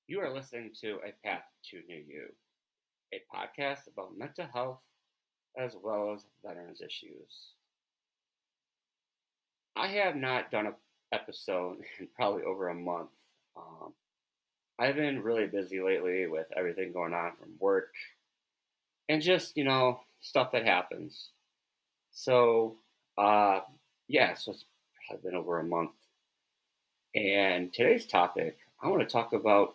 You are listening to A Path to New You, a podcast about mental health as well as veterans issues. I have not done an episode in probably over a month. Um, I've been really busy lately with everything going on from work and just, stuff that happens. So, uh, so it's probably been over a month. And today's topic, I want to talk about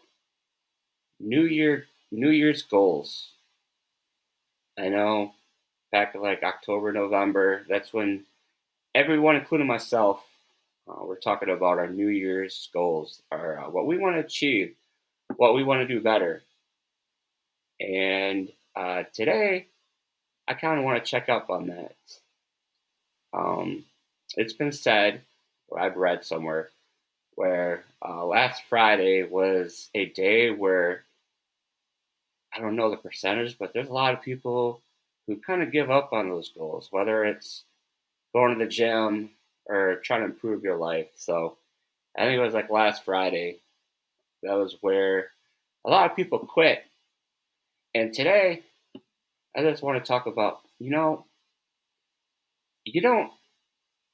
New Year's goals. I know back in like October, November. That's when everyone, including myself, we're talking about our New Year's goals, our what we want to achieve, what we want to do better. And today, I kind of want to check up on that. Um, it's been said, or I've read somewhere, where last Friday was a day where I don't know the percentage, but there's a lot of people who kind of give up on those goals, whether it's going to the gym or trying to improve your life. So I think it was like last Friday. That was where a lot of people quit. And today, I just want to talk about, you don't,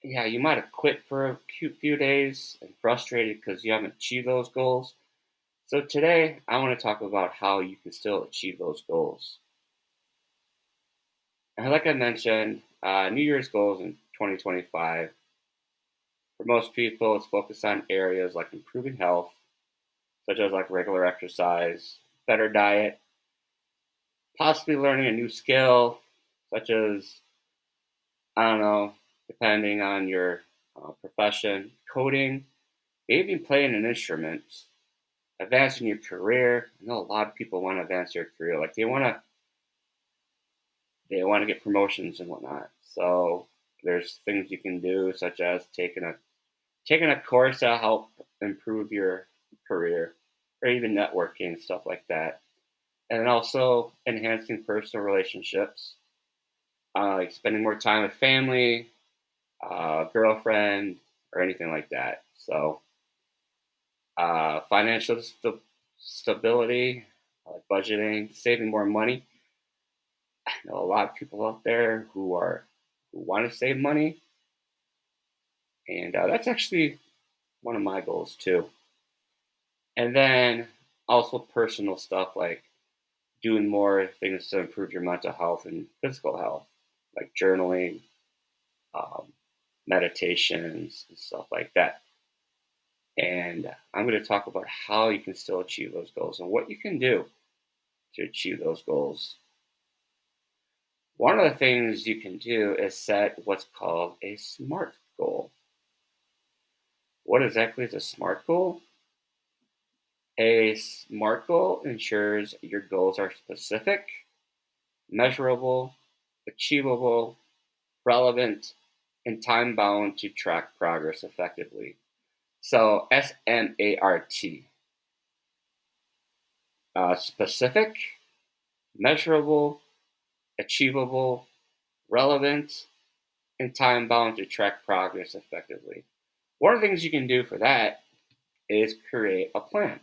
yeah, you might have quit for a few days and frustrated because you haven't achieved those goals. So today, I want to talk about how you can still achieve those goals. And like I mentioned, New Year's goals in 2025. For most people, it's focused on areas like improving health, such as like regular exercise, better diet, possibly learning a new skill, such as, I don't know, depending on your profession, coding, maybe even playing an instrument, advancing your career. I know a lot of people want to advance their career, like they want to get promotions and whatnot. So there's things you can do, such as taking a course to help improve your career, or even networking stuff like that, and then also enhancing personal relationships, like spending more time with family, girlfriend, or anything like that. So, financial stability, like budgeting, saving more money. I know a lot of people out there who want to save money, and that's actually one of my goals too. And then also personal stuff like doing more things to improve your mental health and physical health, like journaling, um, meditations, and stuff like that. And I'm going to talk about how you can still achieve those goals and what you can do to achieve those goals. One of the things you can do is set what's called a SMART goal. What exactly is a SMART goal? A SMART goal ensures your goals are specific, measurable, achievable, relevant, and time bound to track progress effectively. So, SMART, specific, measurable, achievable, relevant, and time bound to track progress effectively. One of the things you can do for that is create a plan.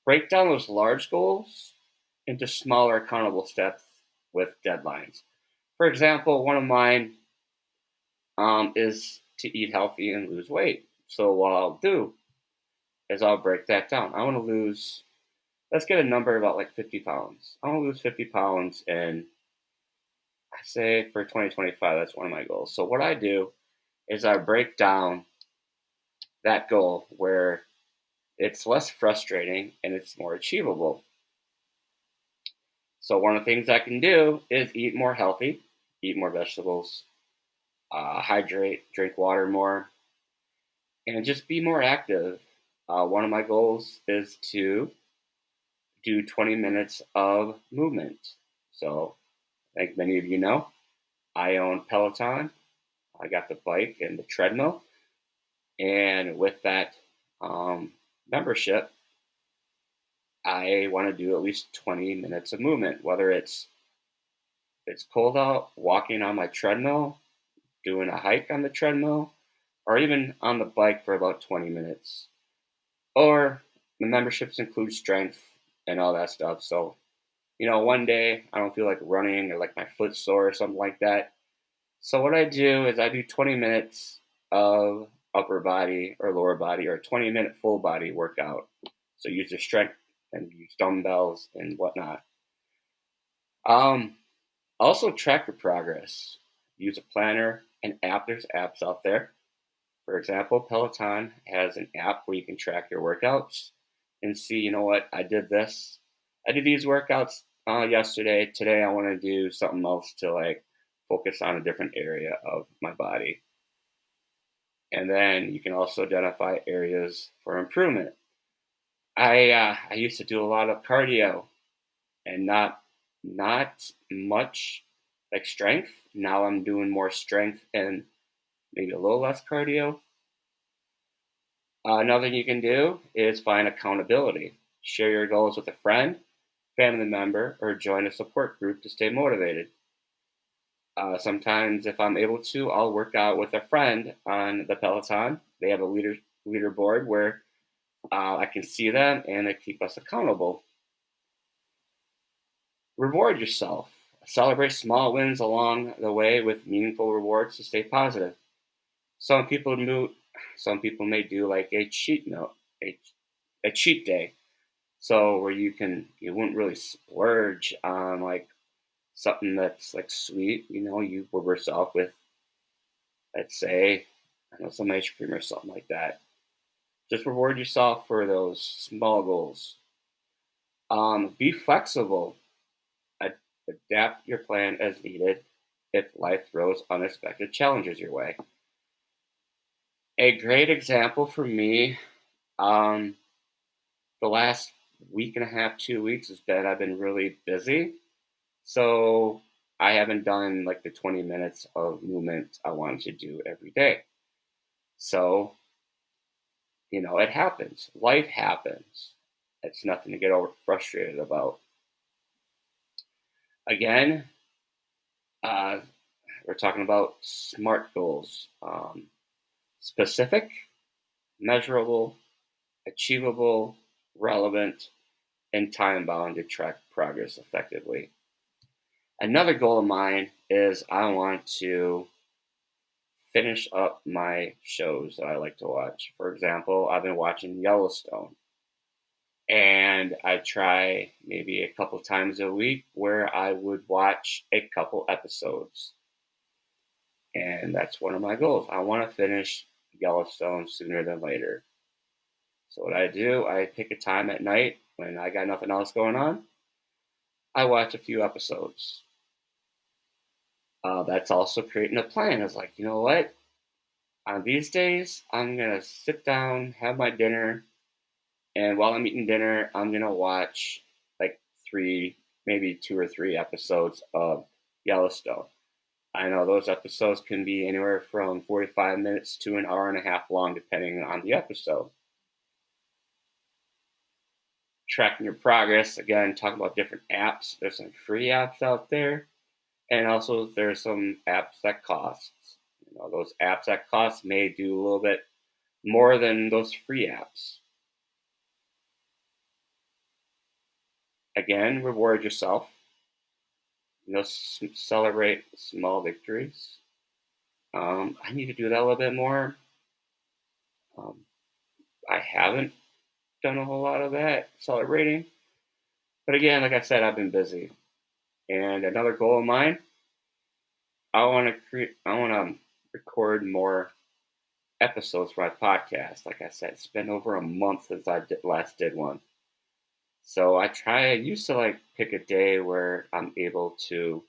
Break down those large goals into smaller accountable steps with deadlines. For example, one of mine is to eat healthy and lose weight. So what I'll do is I'll break that down. I want to lose, let's get a number about like 50 pounds. I want to lose 50 pounds, and I say for 2025, that's one of my goals. So what I do is I break down that goal where it's less frustrating and it's more achievable. So one of the things I can do is eat more healthy, eat more vegetables, hydrate, drink water more, and just be more active. One of my goals is to do 20 minutes of movement. So, like many of you know, I own Peloton. I got the bike and the treadmill. And with that membership, I want to do at least 20 minutes of movement, whether it's cold out, walking on my treadmill, doing a hike on the treadmill, or even on the bike for about 20 minutes. Or the memberships include strength and all that stuff. So, one day I don't feel like running or like my foot's sore or something like that. So what I do is I do 20 minutes of upper body or lower body or 20-minute full body workout. So use your strength and use dumbbells and whatnot. Um, Also track your progress. Use a planner and app. There's apps out there. For example, Peloton has an app where you can track your workouts and see, what, I did this. I did these workouts yesterday. Today I want to do something else to like focus on a different area of my body. And then you can also identify areas for improvement. I used to do a lot of cardio and not much like strength. Now I'm doing more strength and maybe a little less cardio. Another thing you can do is find accountability. Share your goals with a friend, family member, or join a support group to stay motivated. Sometimes, if I'm able to, I'll work out with a friend on the Peloton. They have a leaderboard where I can see them and they keep us accountable. Reward yourself. Celebrate small wins along the way with meaningful rewards to stay positive. Some people do. Some people may do like a cheat note, a cheat day. So where you wouldn't really splurge on like something that's like sweet. You reward yourself with, let's say, I don't know, some ice cream or something like that. Just reward yourself for those small goals. Be flexible. Adapt your plan as needed if life throws unexpected challenges your way. A great example for me, um, the last week and a half, 2 weeks has been I've been really busy. So I haven't done like the 20 minutes of movement I wanted to do every day. So, it happens. Life happens. It's nothing to get over frustrated about. Again, uh, we're talking about SMART goals. Specific, measurable, achievable, relevant, and time bound to track progress effectively. Another goal of mine is I want to finish up my shows that I like to watch. For example, I've been watching Yellowstone. And I try maybe a couple times a week where I would watch a couple episodes. And that's one of my goals. I want to finish Yellowstone sooner than later. So what I do, I pick a time at night when I got nothing else going on. I watch a few episodes. That's also creating a plan. It's like, you know what? On these days, I'm going to sit down, have my dinner, and while I'm eating dinner, I'm going to watch like maybe 2 or 3 episodes of Yellowstone. I know those episodes can be anywhere from 45 minutes to an hour and a half long, depending on the episode. Tracking your progress, again, talking about different apps. There's some free apps out there, and also there's some apps that cost. Those apps that cost may do a little bit more than those free apps. Again, reward yourself. Celebrate small victories. I need to do that a little bit more. I haven't done a whole lot of that celebrating, but again, like I said, I've been busy. And another goal of mine, I want to record more episodes for my podcast. Like I said, it's been over a month since I last did one. So I used to like pick a day where I'm able to,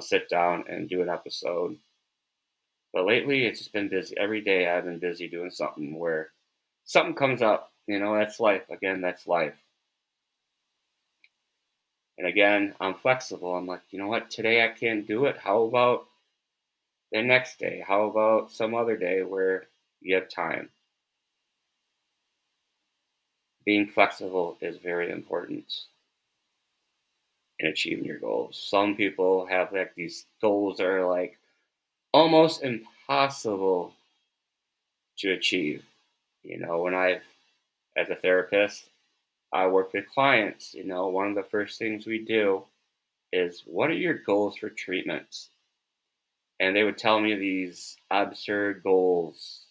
sit down and do an episode. But lately, it's just been busy. Every day, I've been busy doing something where something comes up. That's life. Again, that's life. And again, I'm flexible. I'm like, you know what? Today I can't do it. How about the next day? How about some other day where you have time? Being flexible is very important in achieving your goals. Some people have like these goals that are like almost impossible to achieve. When as a therapist, I work with clients. One of the first things we do is, what are your goals for treatments? And they would tell me these absurd goals.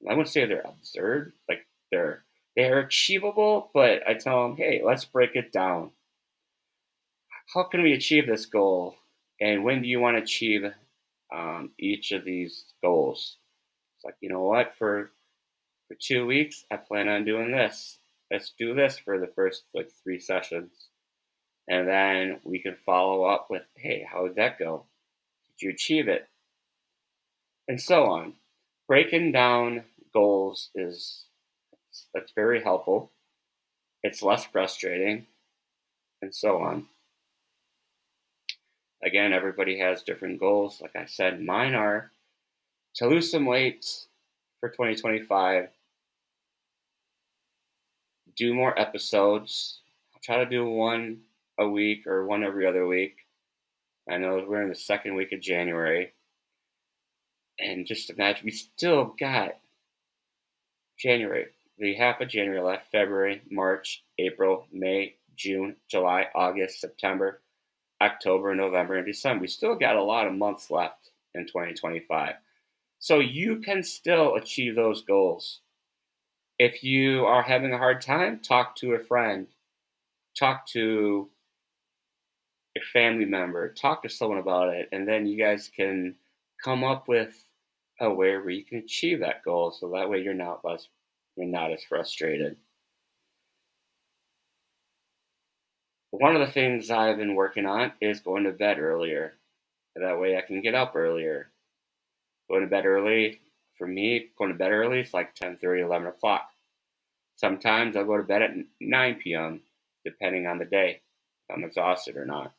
I wouldn't say they're absurd, like they're achievable, but I tell them, hey, let's break it down. How can we achieve this goal? And when do you want to achieve each of these goals? It's like, you know what, for 2 weeks, I plan on doing this. Let's do this for the first like 3 sessions. And then we can follow up with, hey, how did that go? Did you achieve it? And so on. Breaking down goals that's very helpful. It's less frustrating, and so on. Again, everybody has different goals. Like I said, mine are to lose some weight for 2025, do more episodes. I'll try to do one a week or one every other week. I know we're in the second week of January. And just imagine, we still got January, the half of January left, February, March, April, May, June, July, August, September, October, November, and December. We still got a lot of months left in 2025. So you can still achieve those goals. If you are having a hard time, talk to a friend, talk to a family member, talk to someone about it, and then you guys can come up with a way where you can achieve that goal. So that way you're not as frustrated. One of the things I've been working on is going to bed earlier. That way I can get up earlier. Going to bed early, for me, going to bed early is like 10:30, 11 o'clock. Sometimes I'll go to bed at 9 p.m., depending on the day, if I'm exhausted or not.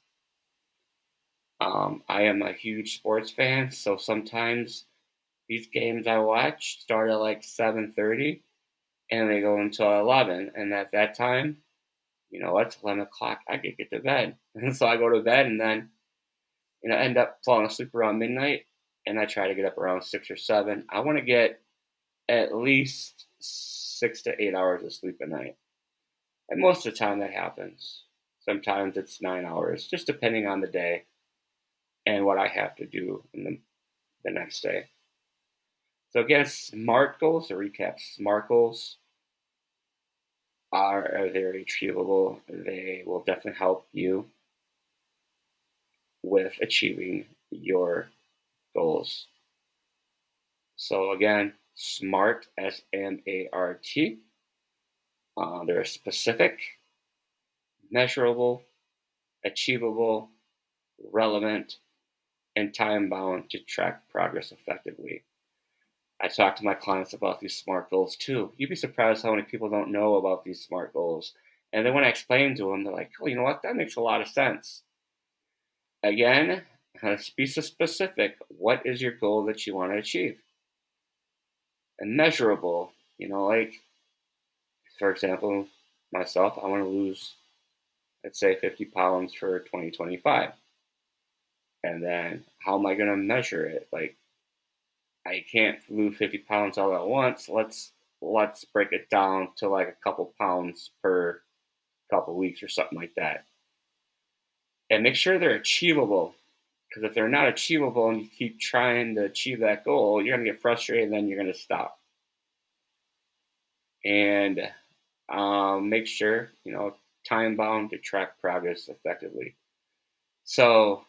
I am a huge sports fan, so sometimes these games I watch start at like 7:30 and they go until 11. And at that time, it's 11 o'clock. I could get to bed. And so I go to bed and then, end up falling asleep around midnight. And I try to get up around 6 or 7. I want to get at least 6 to 8 hours of sleep a night. And most of the time that happens. Sometimes it's 9 hours, just depending on the day and what I have to do in the next day. So again, SMART goals, to recap, SMART goals are very achievable. They will definitely help you with achieving your goals. So again, SMART, SMART. They're specific, measurable, achievable, relevant, and time-bound to track progress effectively. I talk to my clients about these SMART goals too. You'd be surprised how many people don't know about these SMART goals. And then when I explain to them, they're like, oh, you know what? That makes a lot of sense. Again, be so specific. What is your goal that you want to achieve? And measurable, like, for example, myself, I want to lose, let's say, 50 pounds for 2025. And then how am I going to measure it? Like, I can't lose 50 pounds all at once. Let's break it down to like a couple pounds per couple weeks or something like that. And make sure they're achievable. Because if they're not achievable and you keep trying to achieve that goal, you're going to get frustrated and then you're going to stop. And make sure, time bound to track progress effectively. So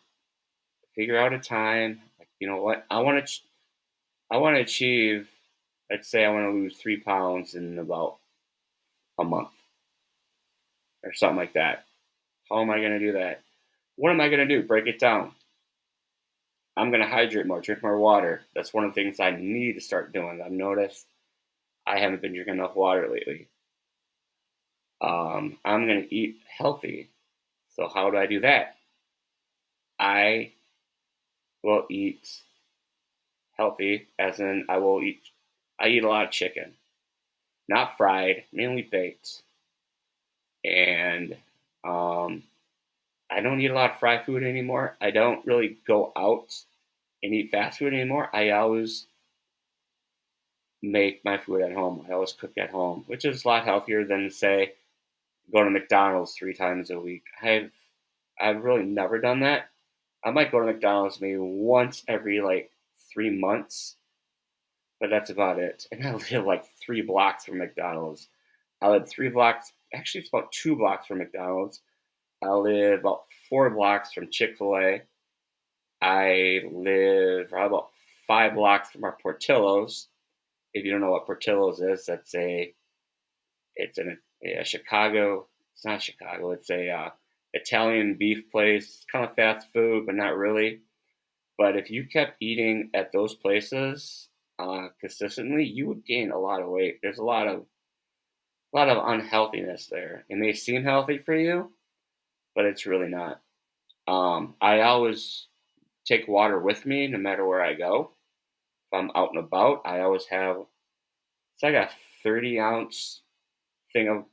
figure out a time. Like, you know what? I want to achieve. Let's say I want to lose 3 pounds in about a month or something like that. How am I going to do that? What am I going to do? Break it down. I'm going to hydrate more, drink more water. That's one of the things I need to start doing. I've noticed I haven't been drinking enough water lately. I'm going to eat healthy. So how do I do that? I will eat healthy, as in I eat a lot of chicken. Not fried, mainly baked. And I don't eat a lot of fried food anymore. I don't really go out and eat fast food anymore. I always make my food at home. I always cook at home, which is a lot healthier than, say, going to McDonald's 3 times a week. I've really never done that. I might go to McDonald's maybe once every like 3 months, but that's about it. And I live like 3 blocks from McDonald's. I live 3 blocks, actually, it's about 2 blocks from McDonald's. I live about 4 blocks from Chick-fil-A. I live probably about 5 blocks from our Portillo's. If you don't know what Portillo's is, it's in a Chicago. It's not Chicago. It's a Italian beef place. It's kind of fast food, but not really. But if you kept eating at those places consistently, you would gain a lot of weight. There's a lot of unhealthiness there. It may seem healthy for you, but it's really not. I always take water with me no matter where I go. If I'm out and about, I always have it's like a 30-ounce thing of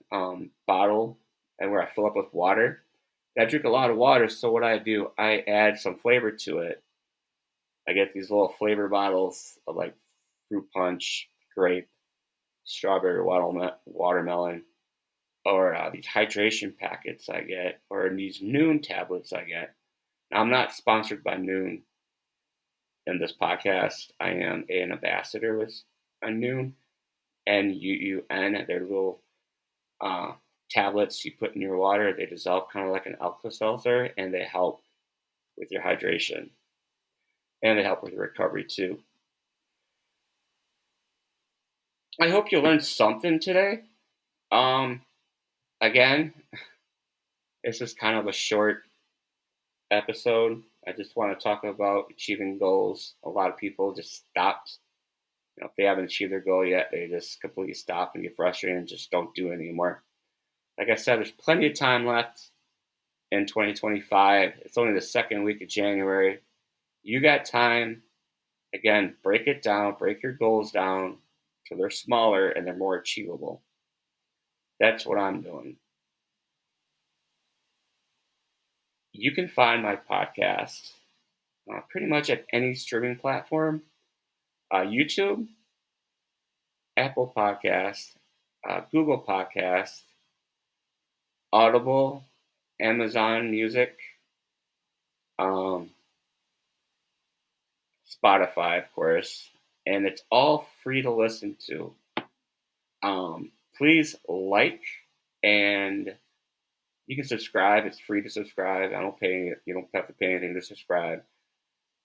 bottle, and where I fill up with water. I drink a lot of water, so what I do, I add some flavor to it. I get these little flavor bottles of like fruit punch, grape, strawberry, watermelon, or these hydration packets I get, or these Noon tablets I get. Now, I'm not sponsored by Noon in this podcast. I am an ambassador with Noon, N-U-U-N. They're little uh, tablets you put in your water. They dissolve kind of like an Alka-Seltzer, and they help with your hydration, and they help with your recovery too. I hope you learned something today. Um, Again, this is kind of a short episode. I just want to talk about achieving goals. A lot of people just stopped. If they haven't achieved their goal yet, they just completely stop and get frustrated and just don't do it anymore. Like I said, there's plenty of time left in 2025. It's only the second week of January. You got time. Again, break it down, break your goals down so they're smaller and they're more achievable. That's what I'm doing. You can find my podcast pretty much at any streaming platform: YouTube, Apple Podcasts, Google Podcasts, Audible, Amazon Music, um, Spotify, of course, and it's all free to listen to. Please like, and you can subscribe. It's free to subscribe. I don't pay. You don't have to pay anything to subscribe.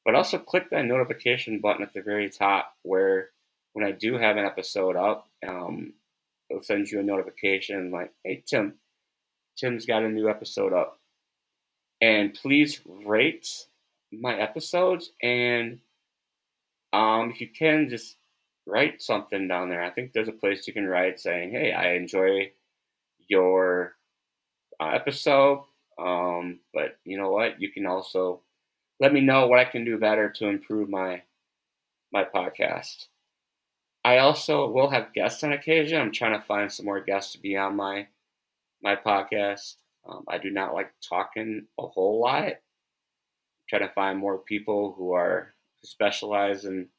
But also click that notification button at the very top, where when I do have an episode up, it'll send you a notification like, "Hey Tim's got a new episode up." And please rate my episodes, and if you can, just write something down there. I think there's a place you can write saying, "Hey, I enjoy your episode," but you know what? You can also let me know what I can do better to improve my podcast. I also will have guests on occasion. I'm trying to find some more guests to be on my podcast. I do not like talking a whole lot. I'm trying to find more people who specialize in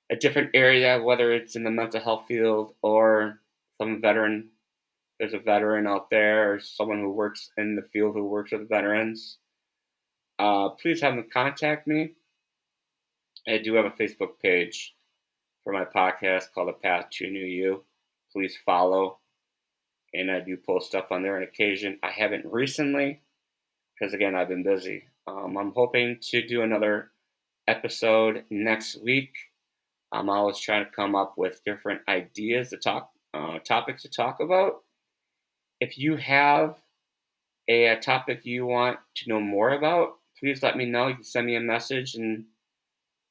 a different area, whether it's in the mental health field or some veteran. There's a veteran out there, or someone who works in the field who works with veterans. Please have them contact me. I do have a Facebook page for my podcast called The Path to New You. Please follow, and I do post stuff on there on occasion. I haven't recently, because again, I've been busy. I'm hoping to do another episode next week. I'm always trying to come up with different ideas to talk, topics to talk about. If you have a topic you want to know more about, please let me know. You can send me a message and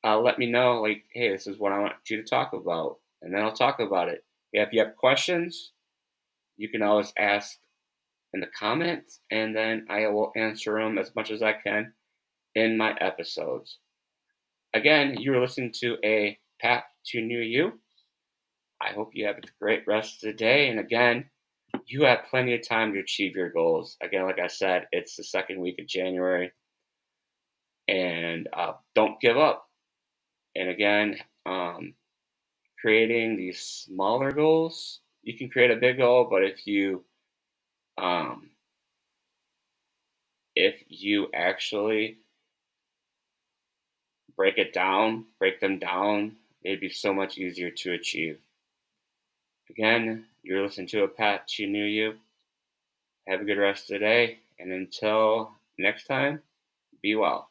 let me know, like, "Hey, this is what I want you to talk about," and then I'll talk about it. Yeah, if you have questions, you can always ask in the comments, and then I will answer them as much as I can in my episodes. Again, you're listening to A Path to New You. I hope you have a great rest of the day. And again, you have plenty of time to achieve your goals. Again, like I said, it's the second week of January. And don't give up. And again, creating these smaller goals. You can create a big goal, but um, if you actually break them down, it'd be so much easier to achieve. Again, you're listening to Apache New You. Have a good rest of the day, and until next time, be well.